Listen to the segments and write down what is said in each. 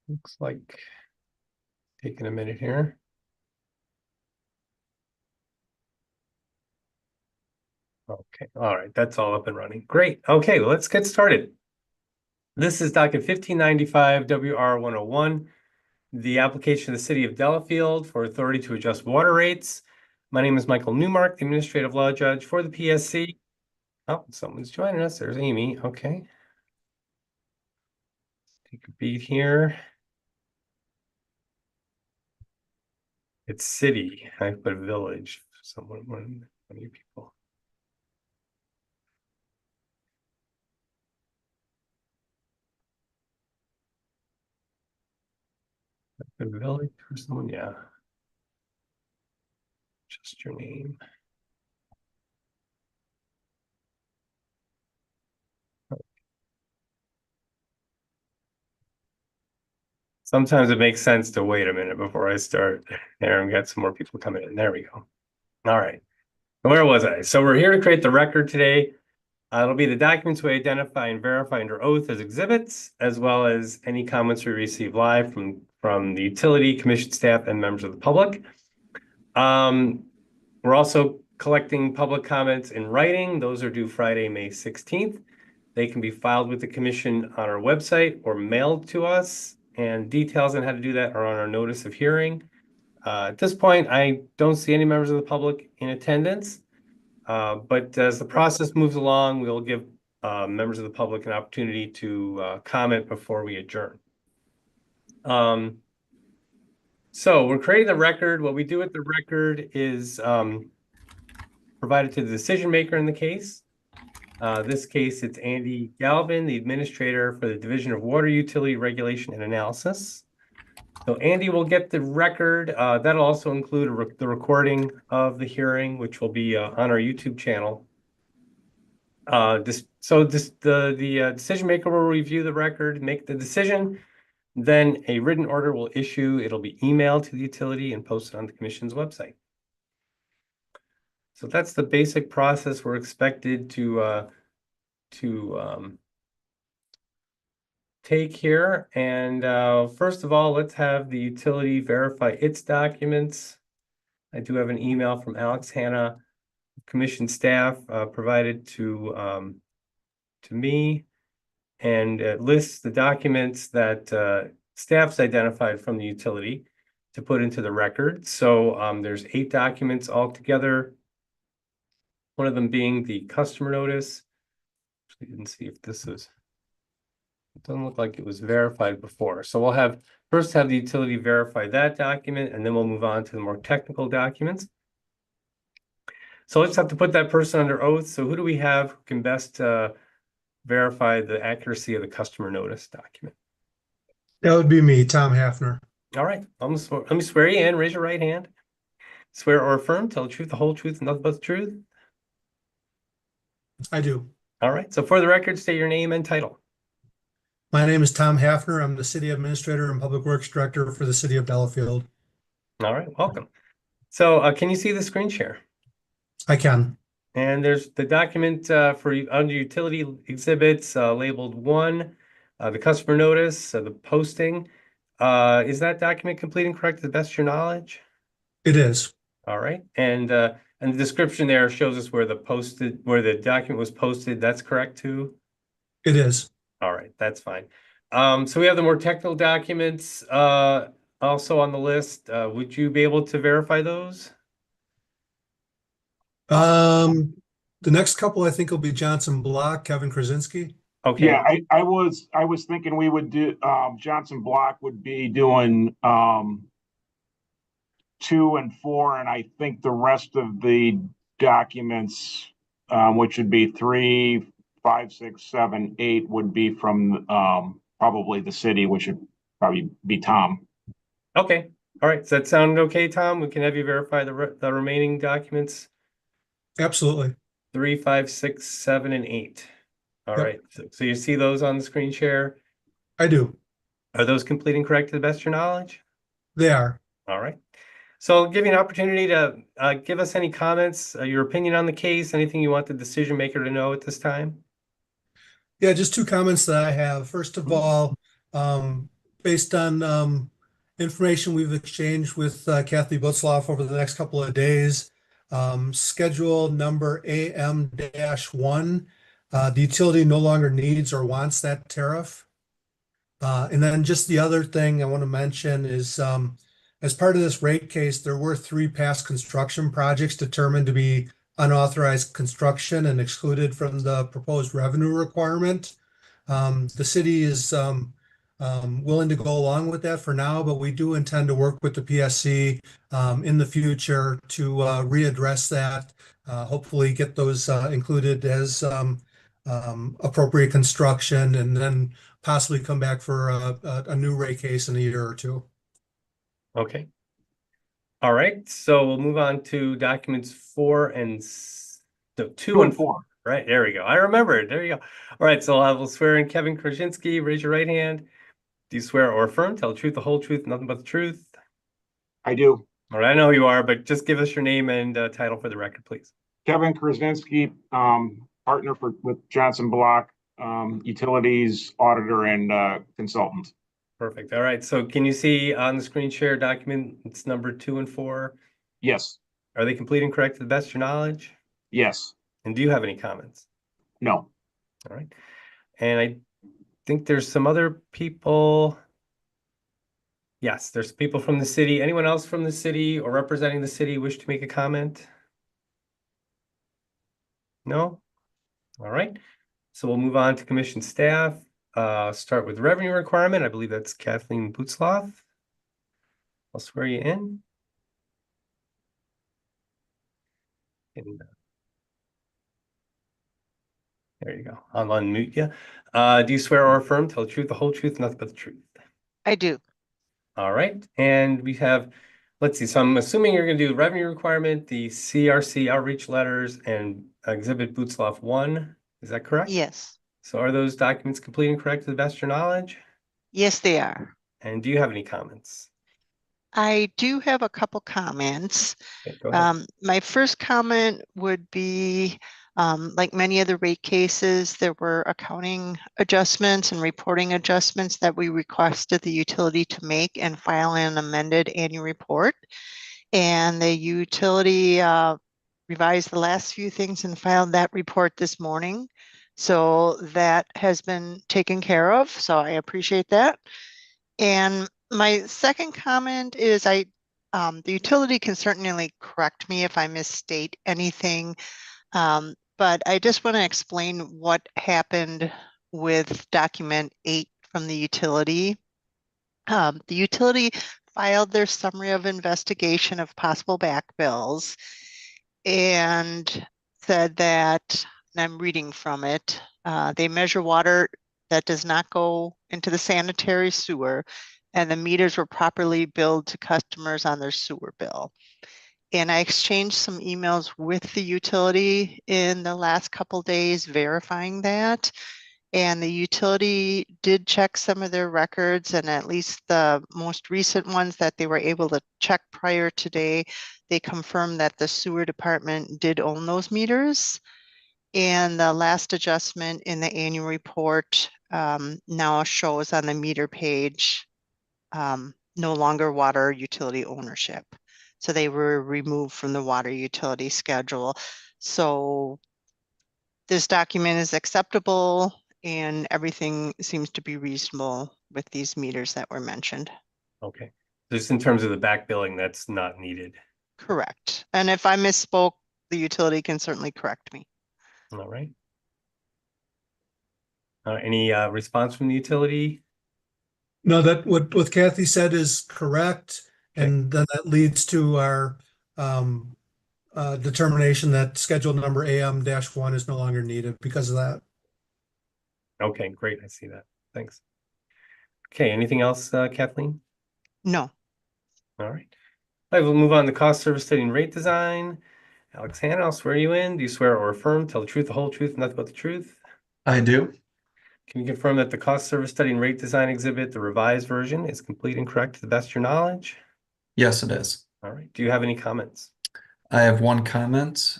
Looks like taking a minute here. Okay, all right, that's all up and running. Great. Okay, well, let's get started. This is docket 1595 WR 101, the application of the city of Delafield for authority to adjust water rates. My name is Michael Newmark, the administrative law judge for the PSC. Oh, someone's joining us. There's Amy. Okay. Take a beat here. It's city. I put village. Someone, one of you people. Put village for someone, yeah. Just your name. Sometimes it makes sense to wait a minute before I start there and get some more people coming in. There we go. All right. Where was I? So we're here to create the record today. It'll be the documents we identify and verify under oath as exhibits, as well as any comments we receive live from the utility, commission staff, and members of the public. We're also collecting public comments in writing. Those are due Friday, May 16th. They can be filed with the commission on our website or mailed to us, and details on how to do that are on our notice of hearing. At this point, I don't see any members of the public in attendance, but as the process moves along, we'll give members of the public an opportunity to comment before we adjourn. So we're creating the record. What we do with the record is provide it to the decision maker in the case. This case, it's Andy Galvin, the administrator for the Division of Water Utility Regulation and Analysis. So Andy will get the record. That'll also include the recording of the hearing, which will be on our YouTube channel. The decision maker will review the record, make the decision, then a written order will issue. It'll be emailed to the utility and posted on the commission's website. So that's the basic process we're expected to take here. And first of all, let's have the utility verify its documents. I do have an email from Alex Hanna, commission staff, provided to me, and it lists the documents that staff's identified from the utility to put into the record. So there's 8 documents altogether. One of them being the customer notice. Actually, didn't see if this is. It doesn't look like it was verified before. So we'll first have the utility verify that document, and then we'll move on to the more technical documents. So let's have to put that person under oath. So who do we have who can best verify the accuracy of the customer notice document? That would be me, Tom Hafner. All right, let me swear you in. Raise your right hand. Swear or affirm, tell the truth, the whole truth, and nothing but the truth. I do. All right, so for the record, state your name and title. My name is Tom Hafner. I'm the City Administrator and Public Works Director for the City of Delafield. All right, welcome. So can you see the screen share? I can. And there's the document for under utility exhibits labeled 1, the customer notice, the posting. Is that document complete and correct to the best of your knowledge? It is. All right, and the description there shows us where the document was posted. That's correct too? It is. All right, that's fine. So we have the more technical documents also on the list. Would you be able to verify those? The next couple I think will be Johnson Block, Kevin Krasinski. Okay. Yeah, I was thinking we would do Johnson Block would be doing 2 and 4, and I think the rest of the documents, which would be 3, 5, 6, 7, 8, would be from probably the city, which would probably be Tom. Okay. All right. Does that sound okay, Tom? We can have you verify the remaining documents. Absolutely. 3, 5, 6, 7, and 8. All Yep. right. So you see those on the screen share? I do. Are those complete and correct to the best of your knowledge? They are. All right. So I'll give you an opportunity to give us any comments, your opinion on the case, anything you want the decision maker to know at this time. Yeah, just 2 comments that I have. First of all, based on information we've exchanged with Kathy Butzloff over the next couple of days. Schedule number AM-1, the utility no longer needs or wants that tariff. And then just the other thing I want to mention is as part of this rate case, there were 3 past construction projects determined to be unauthorized construction and excluded from the proposed revenue requirement. The city is willing to go along with that for now, but we do intend to work with the PSC in the future to readdress that, hopefully get those included as appropriate construction, and then possibly come back for a new rate case in a year or two. Okay. All right, so we'll move on to documents 4 and no, 2 and 4. Right, there we go. I remember it. There you go. All right, so we'll swear in Kevin Krasinski. Raise your right hand. Do you swear or affirm, tell the truth, the whole truth, nothing but the truth? I do. All right, I know who you are, but just give us your name and title for the record, please. Kevin Krasinski, partner with Johnson Block, utilities auditor and consultant. Perfect. All right, so can you see on the screen share documents number 2 and 4? Yes. Are they complete and correct to the best of your knowledge? Yes. And do you have any comments? No. All right. And I think there's some other people. Yes, there's people from the city. Anyone else from the city or representing the city wish to make a comment? No? All right. So we'll move on to commission staff. Start with revenue requirement. I believe that's Kathleen Butzloff. I'll swear you in. And, there you go. I'll unmute you. Do you swear or affirm, tell the truth, the whole truth, nothing but the truth? I do. All right. And we have, let's see. So I'm assuming you're going to do revenue requirement, the CRC outreach letters, and exhibit Butzloff 1. Is that correct? Yes. So are those documents complete and correct to the best of your knowledge? Yes, they are. And do you have any comments? I do have a couple comments. Okay, go ahead. My first comment would be, like many of the rate cases, there were accounting adjustments and reporting adjustments that we requested the utility to make and file an amended annual report. And the utility revised the last few things and filed that report this morning. So that has been taken care of. So I appreciate that. And my second comment is the utility can certainly correct me if I misstate anything, but I just want to explain what happened with document 8 from the utility. The utility filed their summary of investigation of possible back bills and said that, and I'm reading from it, they measure water that does not go into the sanitary sewer, and the meters were properly billed to customers on their sewer bill. And I exchanged some emails with the utility in the last couple days verifying that. And the utility did check some of their records, and at least the most recent ones that they were able to check prior today, they confirmed that the sewer department did own those meters. And the last adjustment in the annual report now shows on the meter page, no longer water utility ownership. So they were removed from the water utility schedule. So this document is acceptable and everything seems to be reasonable with these meters that were mentioned. Okay. Just in terms of the back billing, that's not needed. Correct. And if I misspoke, the utility can certainly correct me. All right. Any response from the utility? No, that what Kathy said is correct. Okay. And then that leads to our determination that schedule number AM-1 is no longer needed because of that. Okay, great. I see that. Thanks. Okay, anything else, Kathleen? No. All right. All right, we'll move on to cost, service study, and rate design. Alex Hanna, I'll swear you in. Do you swear or affirm, tell the truth, the whole truth, nothing but the truth? I do. Can you confirm that the cost, service study, and rate design exhibit, the revised version, is complete and correct to the best of your knowledge? Yes, it is. All right. Do you have any comments? I have one comment.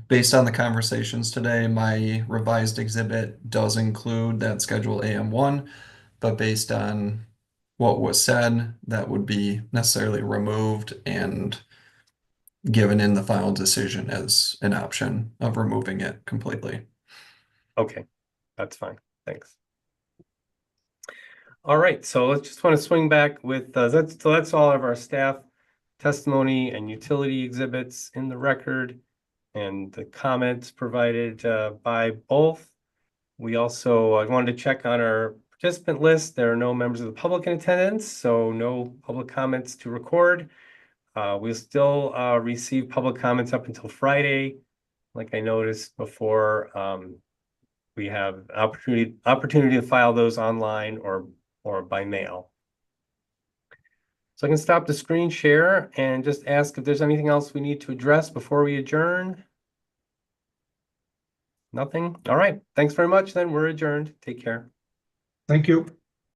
Based on the conversations today, my revised exhibit does include that schedule AM1, but based on what was said that would be necessarily removed and given in the final decision as an option of removing it completely. Okay, that's fine. Thanks. All right, so let's just want to swing back with that's all of our staff testimony and utility exhibits in the record and the comments provided by both. We also I wanted to check on our participant list. There are no members of the public in attendance, so no public comments to record. We'll still receive public comments up until Friday. Like I noticed before, we have opportunity to file those online or by mail. So I can stop the screen share and just ask if there's anything else we need to address before we adjourn. Nothing? All right. Thanks very much then. We're adjourned. Take care. Thank you.